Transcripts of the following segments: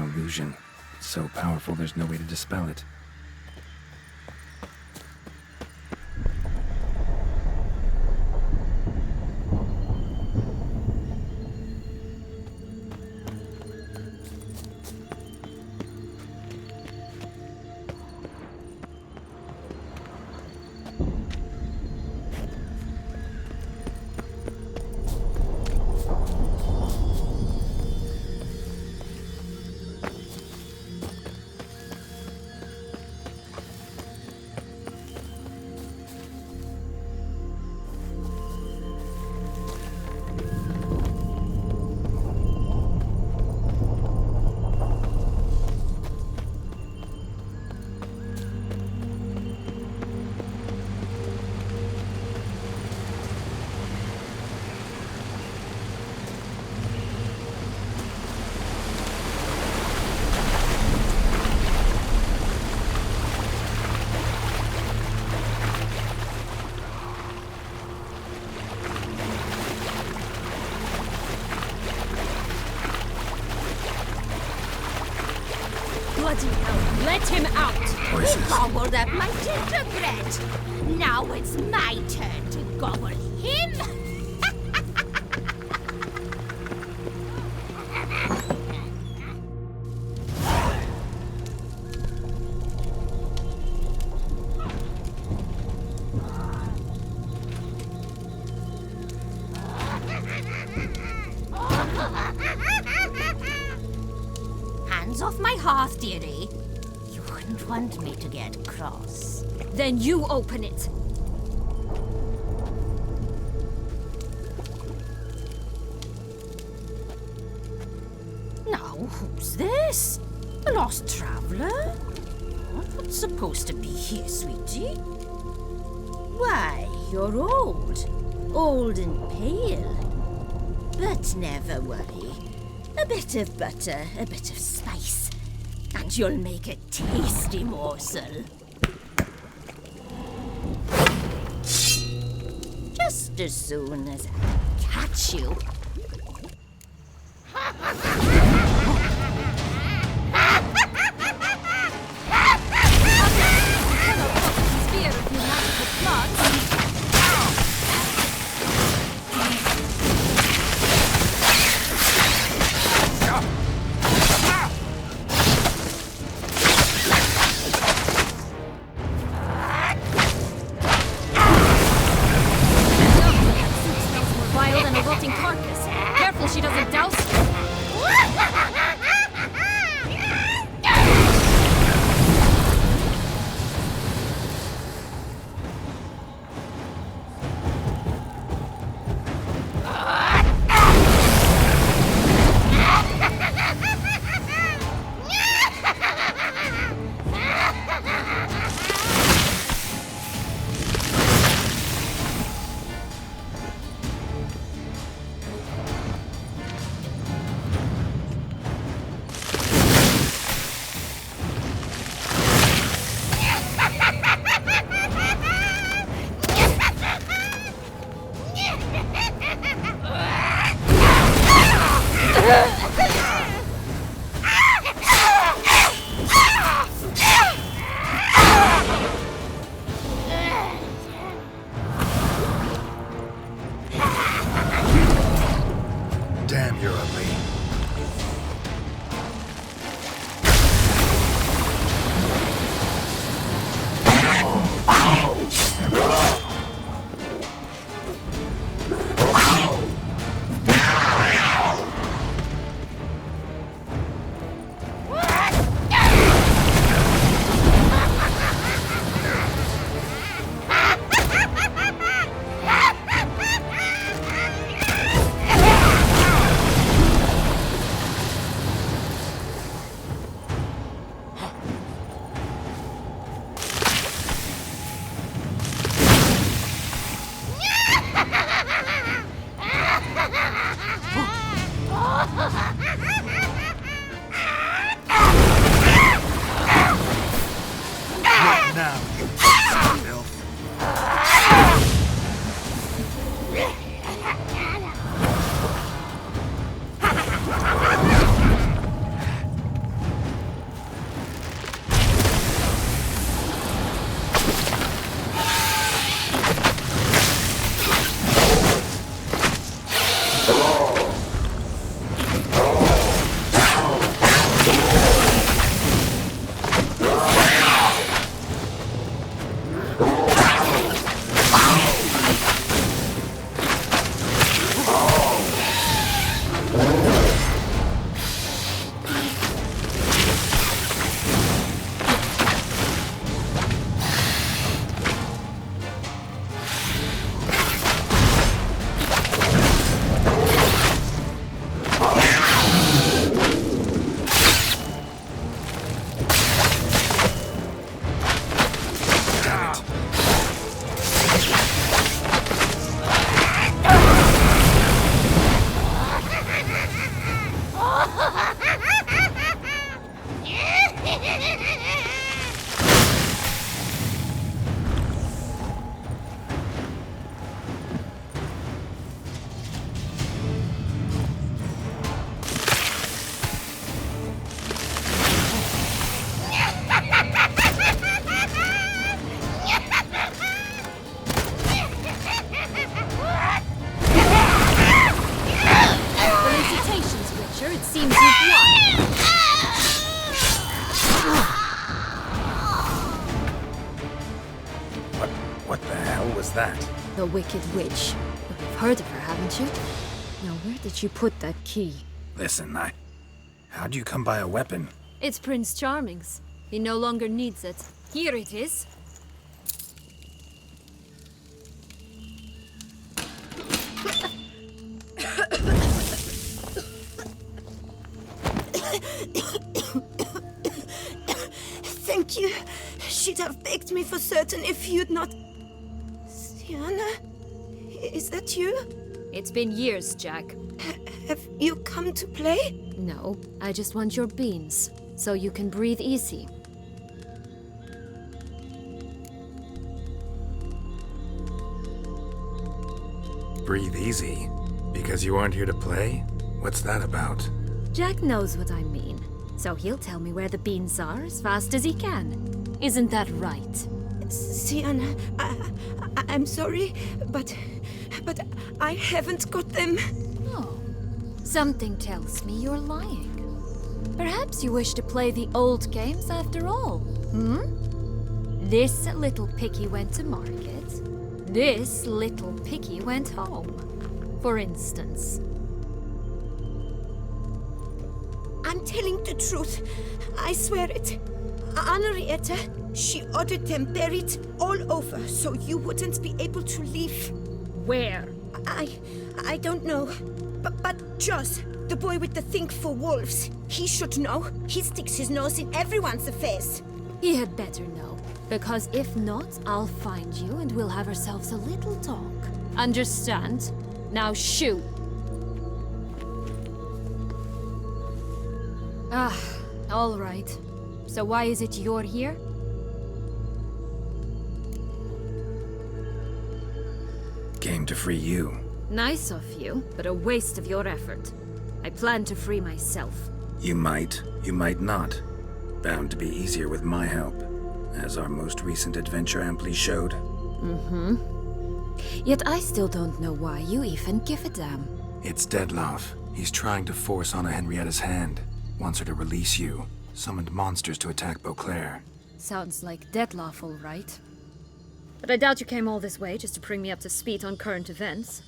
an illusion. It's so powerful there's no way to dispel it. Bloody hell, let him out! Voices. He gobbled up my gingerbread. Now it's my turn to gobble him. Hands off my hearth, dearie. You wouldn't want me to get cross. Then you open it. Now, who's this? A lost traveler? What's supposed to be here, sweetie? Why, you're old. Old and pale. But never worry. A bit of butter, a bit of spice, and you'll make a tasty morsel. Just as soon as I catch you. Spear of your magical plots. Vile than a rotting carcass. Careful she doesn't douse you. Damn, you're ugly. Now, you filth. a wicked witch. But you've heard of her, haven't you? Now, where did you put that key? Listen, how'd you come by a weapon? It's Prince Charming's. He no longer needs it. Here it is. Thank you. She'd have begged me for certain if you'd not... Sienna? Is that you? It's been years, Jack. Have you come to play? No, I just want your beans, so you can breathe easy. Breathe easy? Because you aren't here to play? What's that about? Jack knows what I mean, so he'll tell me where the beans are as fast as he can. Isn't that right? Sienna, I'm sorry, but I haven't got them. Oh, something tells me you're lying. Perhaps you wish to play the old games after all, This little piggy went to market. This little piggy went home, for instance. I'm telling the truth. I swear it. Henrietta, she ordered them buried all over so you wouldn't be able to leave. Where? I don't know. But Joss, the boy with the thing for wolves, he should know. He sticks his nose in everyone's affairs. He had better know, because if not, I'll find you and we'll have ourselves a little talk. Understand? Now shoo! All right. So why is it you're here? Came to free you. Nice of you, but a waste of your effort. I plan to free myself. You might not. Bound to be easier with my help, as our most recent adventure amply showed. Yet I still don't know why you even give a damn. It's Deadloff. He's trying to force Anna Henrietta's hand. Wants her to release you. Summoned monsters to attack Beauclair. Sounds like Deadloff, all right. But I doubt you came all this way just to bring me up to speed on current events.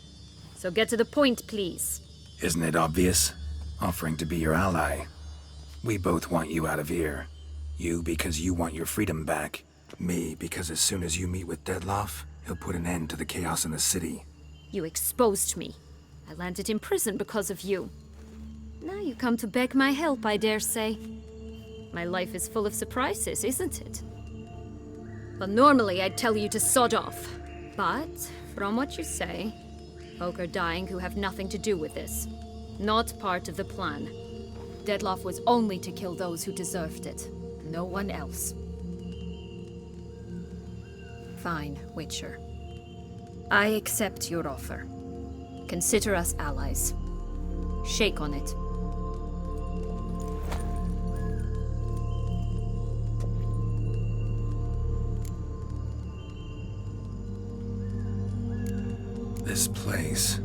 So get to the point, please. Isn't it obvious? Offering to be your ally. We both want you out of here. You because you want your freedom back. Me because as soon as you meet with Deadloff, he'll put an end to the chaos in the city. You exposed me. I landed in prison because of you. Now you come to beg my help, I dare say. My life is full of surprises, isn't it? Well, normally I'd tell you to sod off. But, from what you say, folk are dying who have nothing to do with this. Not part of the plan. Deadloff was only to kill those who deserved it. No one else. Fine, Witcher. I accept your offer. Consider us allies. Shake on it. This place.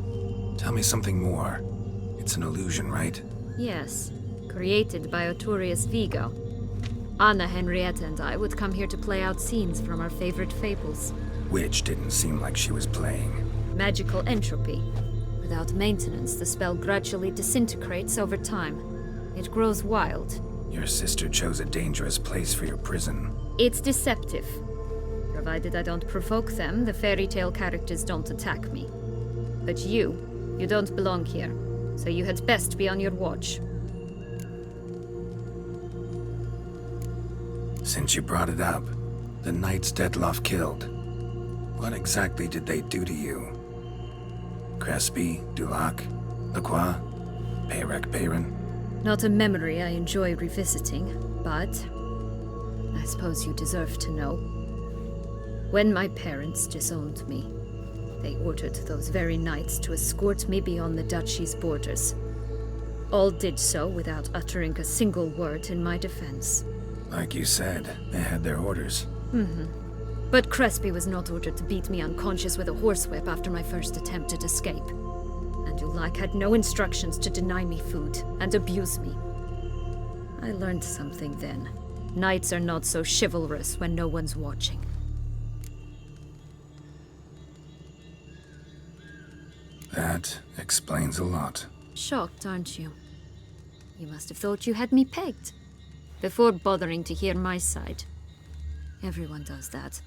Tell me something more. It's an illusion, right? Yes, created by Arturius Vigo. Anna, Henrietta, and I would come here to play out scenes from our favorite fables. Which didn't seem like she was playing. Magical entropy. Without maintenance, the spell gradually disintegrates over time. It grows wild. Your sister chose a dangerous place for your prison. It's deceptive. Provided I don't provoke them, the fairy tale characters don't attack me. But you don't belong here, so you had best be on your watch. Since you brought it up, the knights Deadloff killed. What exactly did they do to you? Crespi, Dulac, Lacroix, Peyrac Peyron? Not a memory I enjoy revisiting, but I suppose you deserve to know. When my parents disowned me, they ordered those very knights to escort me beyond the duchy's borders. All did so without uttering a single word in my defense. Like you said, they had their orders. But Crespi was not ordered to beat me unconscious with a horsewhip after my first attempt at escape. And Dulac had no instructions to deny me food and abuse me. I learned something then. Knights are not so chivalrous when no one's watching. That explains a lot. Shocked, aren't you? You must have thought you had me pegged. Before bothering to hear my side. Everyone does that.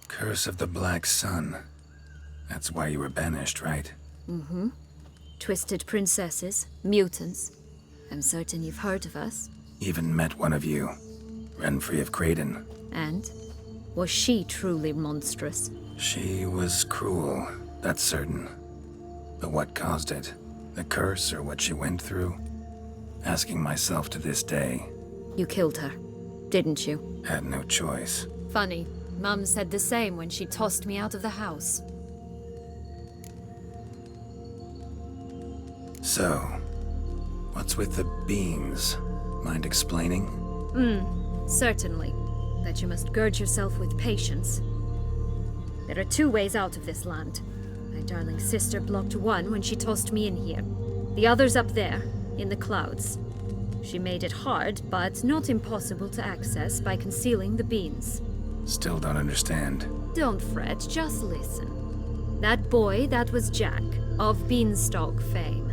Curse of the Black Sun. That's why you were banished, right? Mm-hmm. Twisted princesses, mutants. I'm certain you've heard of us. Even met one of you. Renfrey of Craden. And? Was she truly monstrous? She was cruel, that's certain. But what caused it? The curse or what she went through? Asking myself to this day. You killed her, didn't you? Had no choice. Funny. Mum said the same when she tossed me out of the house. So, what's with the beans? Mind explaining? Certainly. But you must gird yourself with patience. There are two ways out of this land. My darling sister blocked one when she tossed me in here. The other's up there, in the clouds. She made it hard, but not impossible to access by concealing the beans. Still don't understand. Don't fret, just listen. That boy, that was Jack, of Beanstalk fame.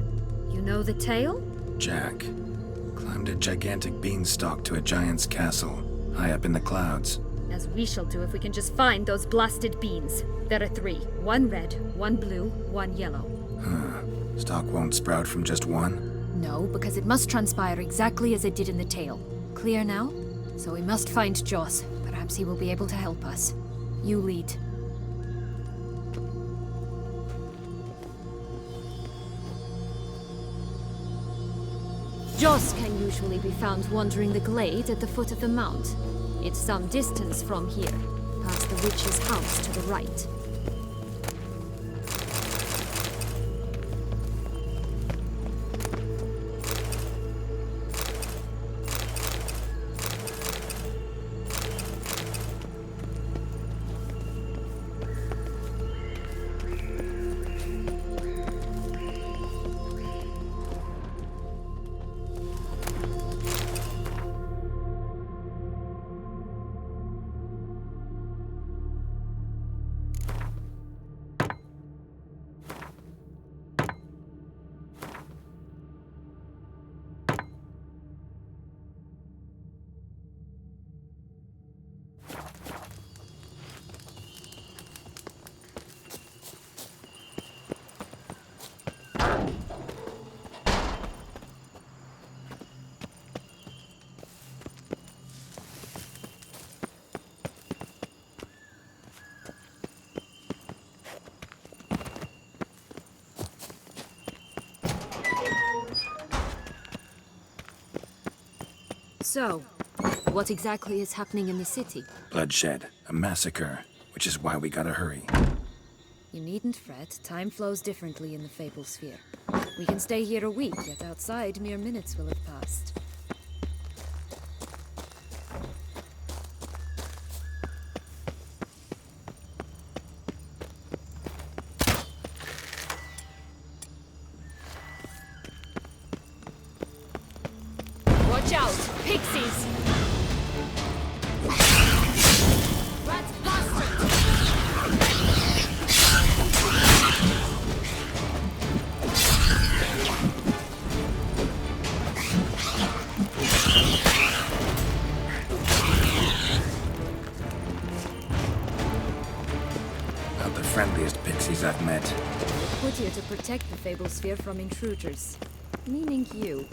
You know the tale? Jack climbed a gigantic beanstalk to a giant's castle, high up in the clouds. As we shall do if we can just find those blasted beans. There are 3. 1 red, 1 blue, 1 yellow. Stalk won't sprout from just one? No, because it must transpire exactly as it did in the tale. Clear now? So we must find Joss. Perhaps he will be able to help us. You lead. Joss can usually be found wandering the glade at the foot of the mount. It's some distance from here, past the witch's house to the right. So, what exactly is happening in the city? Bloodshed, a massacre, which is why we gotta hurry. You needn't fret. Time flows differently in the Fable Sphere. We can stay here a week, yet outside mere minutes will have passed. Watch out! Pixies! Rats bastard! Not the friendliest pixies I've met. We're put here to protect the Fable Sphere from intruders. Meaning you.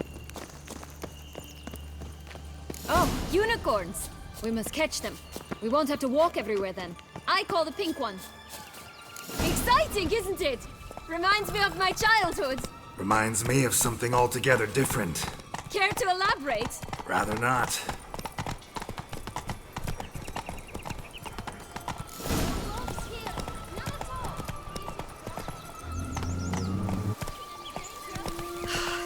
Oh, unicorns! We must catch them. We won't have to walk everywhere then. I call the pink one. Exciting, isn't it? Reminds me of my childhood. Reminds me of something altogether different. Care to elaborate? Rather not.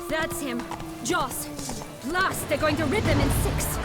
That's him. Joss. Blast, they're going to rip him in 6.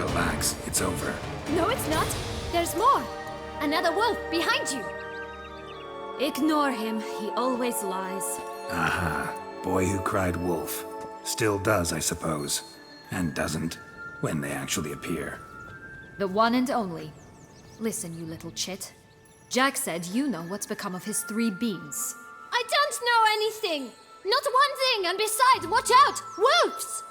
Relax, it's over. No, it's not. There's more. Another wolf behind you. Ignore him. He always lies. Aha. Boy who cried wolf. Still does, I suppose. And doesn't, when they actually appear. The one and only. Listen, you little chit. Jack said you know what's become of his 3 beans. I don't know anything! Not one thing, and besides, watch out! Wolves!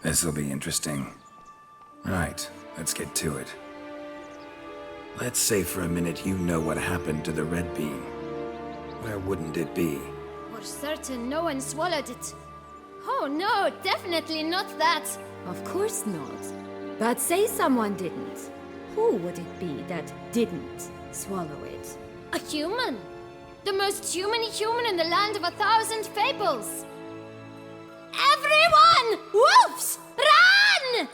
This'll be interesting. Right, let's get to it. Let's say for a minute you know what happened to the red bean. Where wouldn't it be? For certain, no one swallowed it. Oh no, definitely not that. Of course not. But say someone didn't. Who would it be that didn't swallow it? A human. The most human in the land of 1,000 fables. Everyone! Wolves! Run!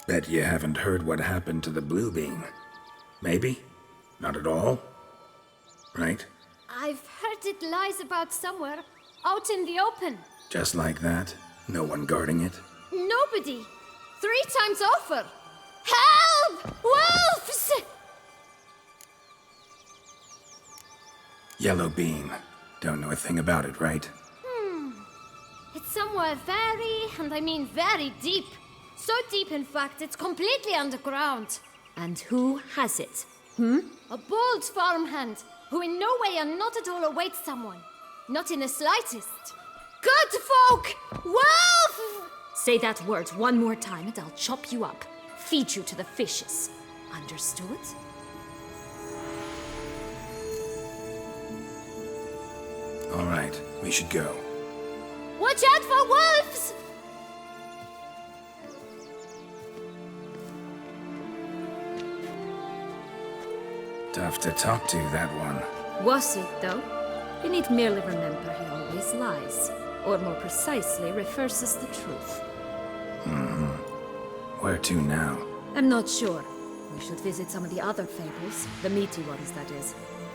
Bet you haven't heard what happened to the blue bean. Maybe? Not at all? Right? I've heard it lies about somewhere, out in the open. Just like that? No one guarding it? Nobody. 3 times over. Help! Wolves! Yellow bean. Don't know a thing about it, right? It's somewhere very, and I mean very deep. So deep, in fact, it's completely underground. And who has it? A bold farmhand, who in no way and not at all awaits someone. Not in the slightest. Good folk! Wolf! Say that word one more time and I'll chop you up. Feed you to the fishes. Understood? All right, we should go. Watch out for wolves! Tough to talk to, that one. Was it, though? You need merely remember he always lies. Or more precisely, reverses the truth. Where to now? I'm not sure. We should visit some of the other fables. The meaty ones, that is.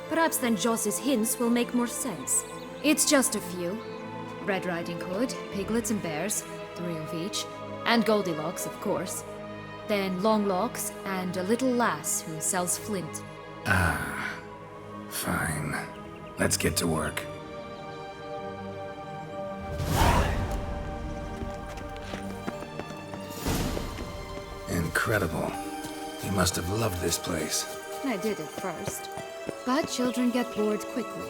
Perhaps then Joss's hints will make more sense. It's just a few. Red Riding Hood, piglets and bears, 3 of each. And Goldilocks, of course. Then Longlocks and a little lass who sells flint. Fine. Let's get to work. Incredible. You must have loved this place. I did at first. But children get bored quickly.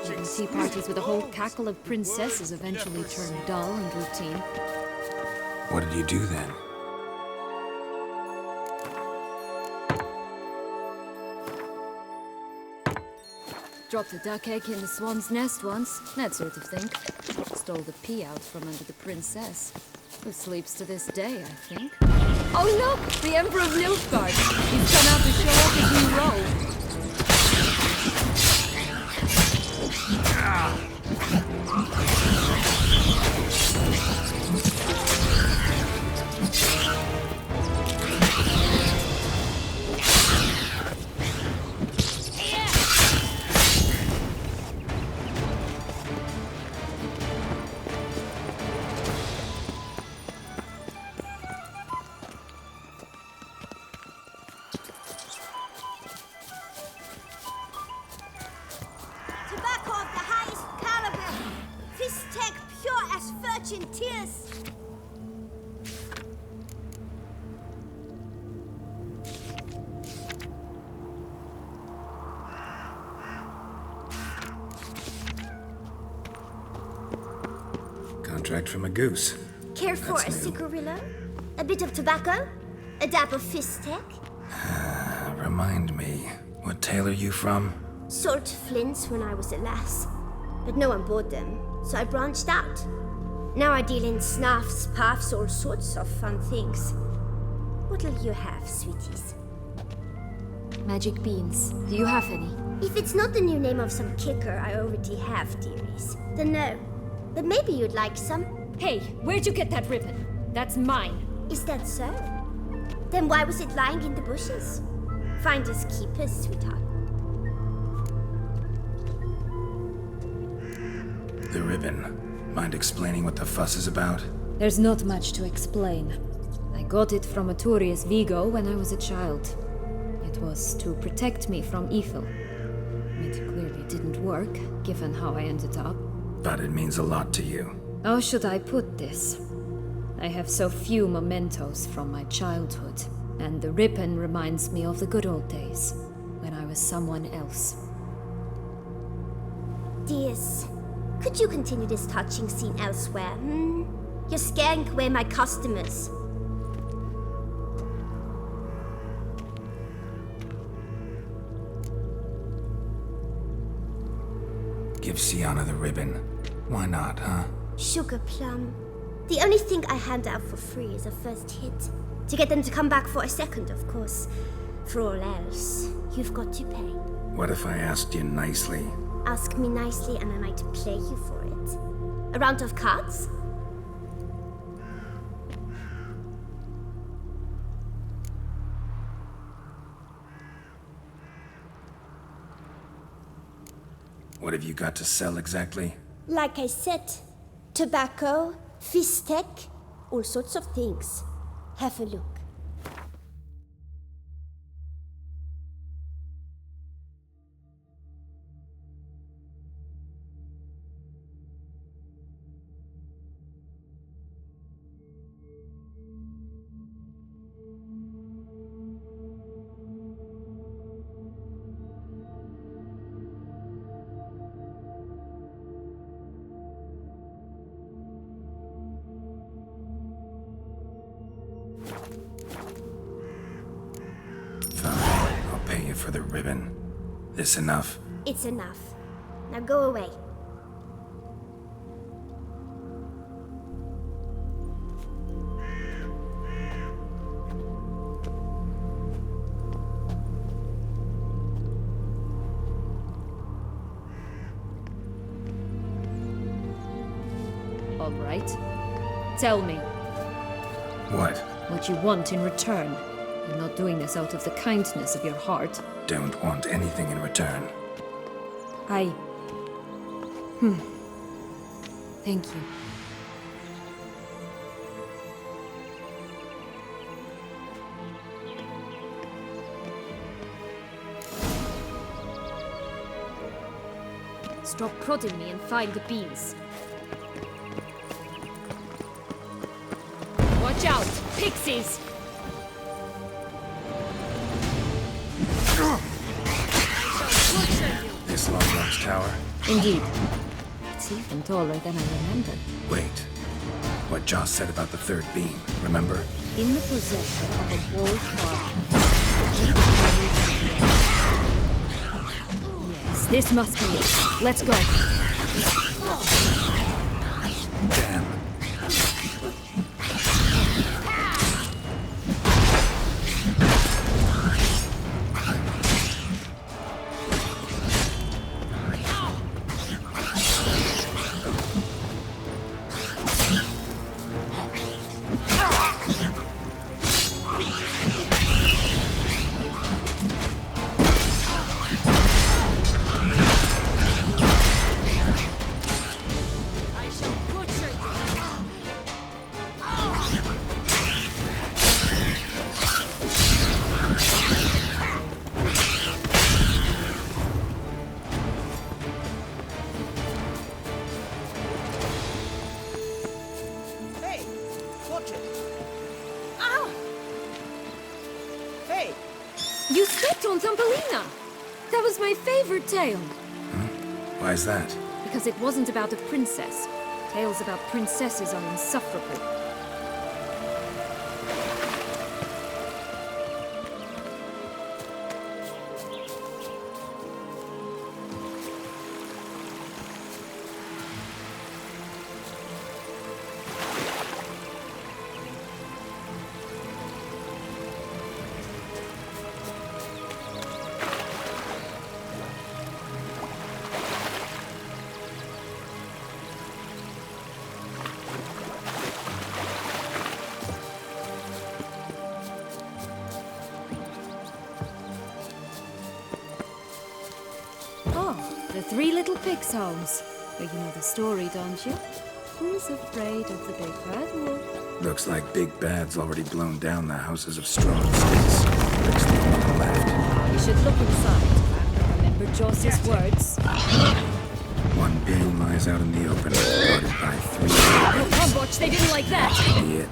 Even tea parties with a whole cackle of princesses eventually turn dull and routine. What did you do then? Dropped a duck egg in the swan's nest once, that sort of thing. Stole the pea out from under the princess, who sleeps to this day, I think. Oh look! The Emperor of Nilfgaard! He's come out to show off his new role. Tobacco of the highest caliber. Fistech pure as virgin tears. Contract from a goose. Care for a That's new. cigarillo? A bit of tobacco? A dab of Fistech? Remind me, what tale are you from? Sold flints when I was a lass, but no one bought them, so I branched out. Now I deal in snuffs, puffs, all sorts of fun things. What'll you have, sweeties? Magic beans. Do you have any? If it's not the new name of some kicker I already have, dearies, then no. But maybe you'd like some. Hey, where'd you get that ribbon? That's mine. Is that so? Then why was it lying in the bushes? Finders keepers, sweetheart. the ribbon. Mind explaining what the fuss is about? There's not much to explain. I got it from Aturius Vigo when I was a child. It was to protect me from evil. It clearly didn't work, given how I ended up. But it means a lot to you. How should I put this? I have so few mementos from my childhood, and the ribbon reminds me of the good old days, when I was someone else. Dears, could you continue this touching scene elsewhere, hmm? You're scaring away my customers. Give Sienna the ribbon. Why not, huh? Sugar plum. The only thing I hand out for free is a first hit. To get them to come back for a second, of course. For all else, you've got to pay. What if I asked you nicely? Ask me nicely and I might play you for it. A round of cards? What have you got to sell exactly? Like I said, tobacco, fistek, all sorts of things. Have a look. Fine, I'll pay you for the ribbon. This enough? It's enough. Now go away. All right. Tell me What? what you want in return. You're not doing this out of the kindness of your heart. Don't want anything in return. Thank you. Stop prodding me and find the beans. Watch out! Pixies! This long-range tower? Indeed. It's even taller than I remembered. Wait. What Joss said about the third beam, remember? In the possession of a walled garden. Yes, this must be it. Let's go. Damn. Hey, watch it. Ow! Hey, You stepped on Thumbelina! That was my favorite tale. Why is that? Because it wasn't about a princess. Tales about princesses are insufferable. Oh, the three little pigs' homes. But you know the story, don't you? Who's afraid of the big bad wolf? Looks like Big Bad's already blown down the houses of straw and sticks. Looks the only one left. You should look inside. Remember Joss's words. One being lies out in the open, guarded by 3 Oh, come watch, they didn't like that! Be it.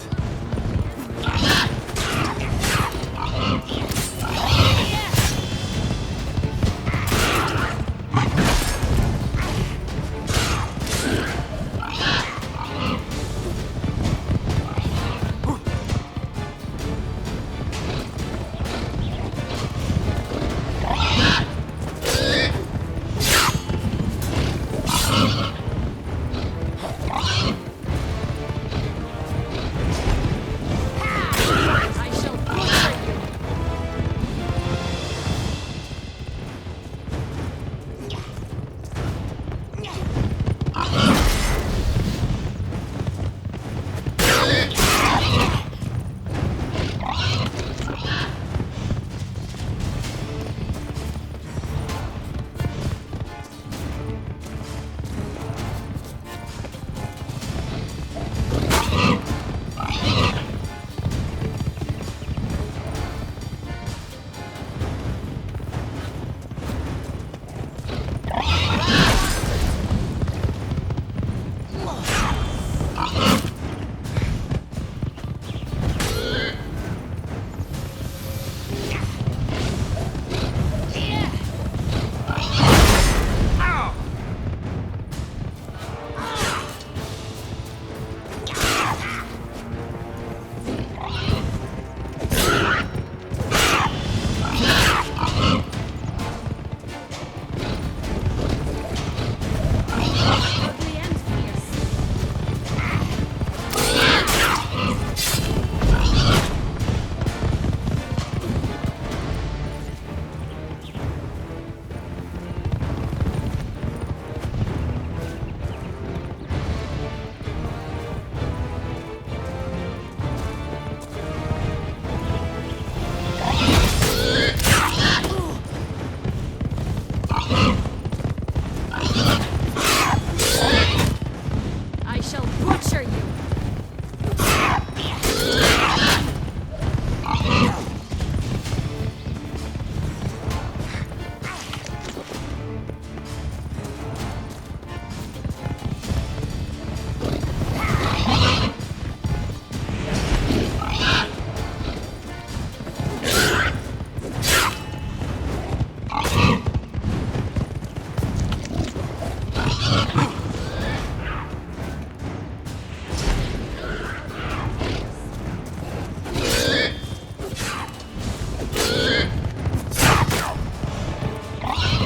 I shall butcher you!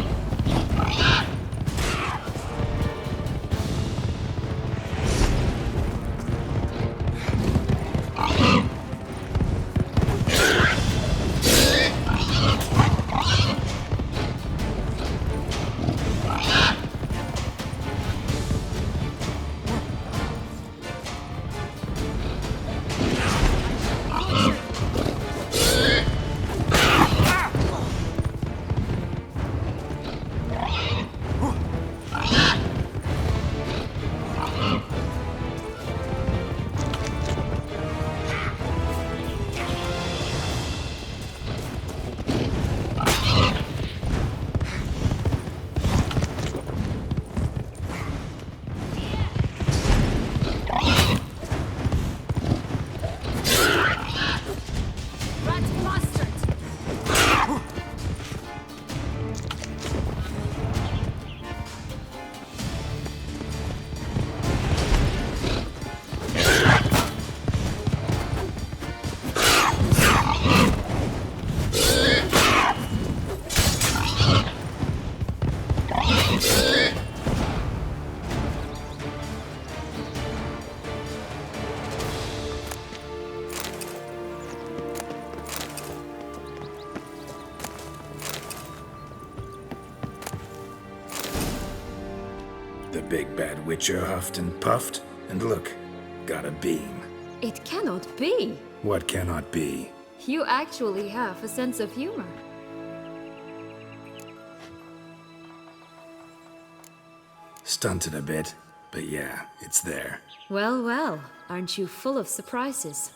I shall butcher you! The big bad witcher huffed and puffed, and look, got a beam. It cannot be! What cannot be? You actually have a sense of humor. Stunted a bit, but yeah, it's there. Well, well, aren't you full of surprises?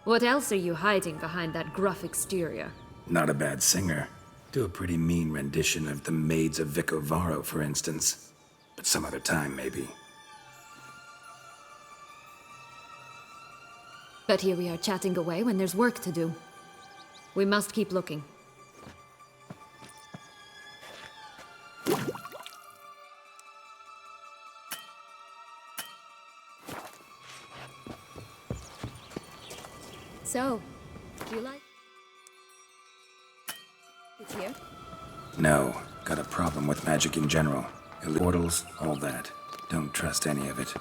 What else are you hiding behind that gruff exterior? Not a bad singer. Do a pretty mean rendition of The Maids of Vicovaro, for instance. But some other time, maybe. But here we are chatting away when there's work to do. We must keep looking. So, do you like it here? No, got a problem with magic in general. Portals, all that. Don't trust any of it.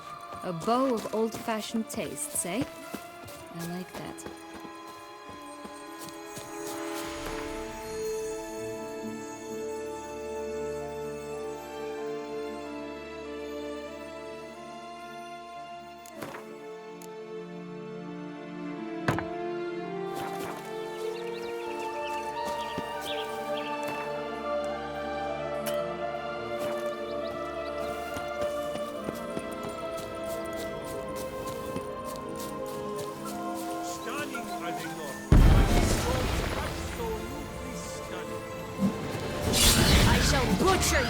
A bow of old-fashioned tastes, eh? I like that. Stunning, are they not? Absolutely stunning. I shall butcher you!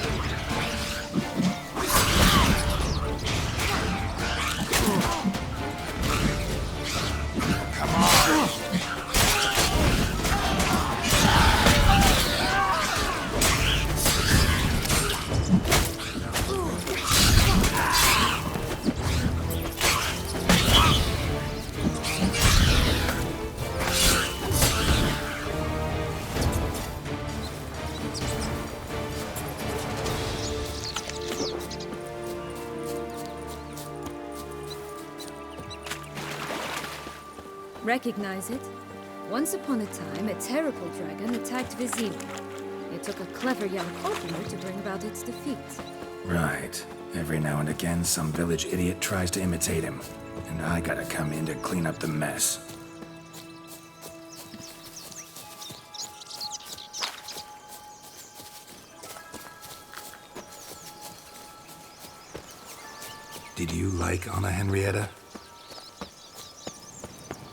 Recognize it? Once upon a time, a terrible dragon attacked Vizima. It took a clever young carpenter to bring about its defeat. Right. Every now and again, some village idiot tries to imitate him. And I gotta come in to clean up the mess. Did you like Anna Henrietta?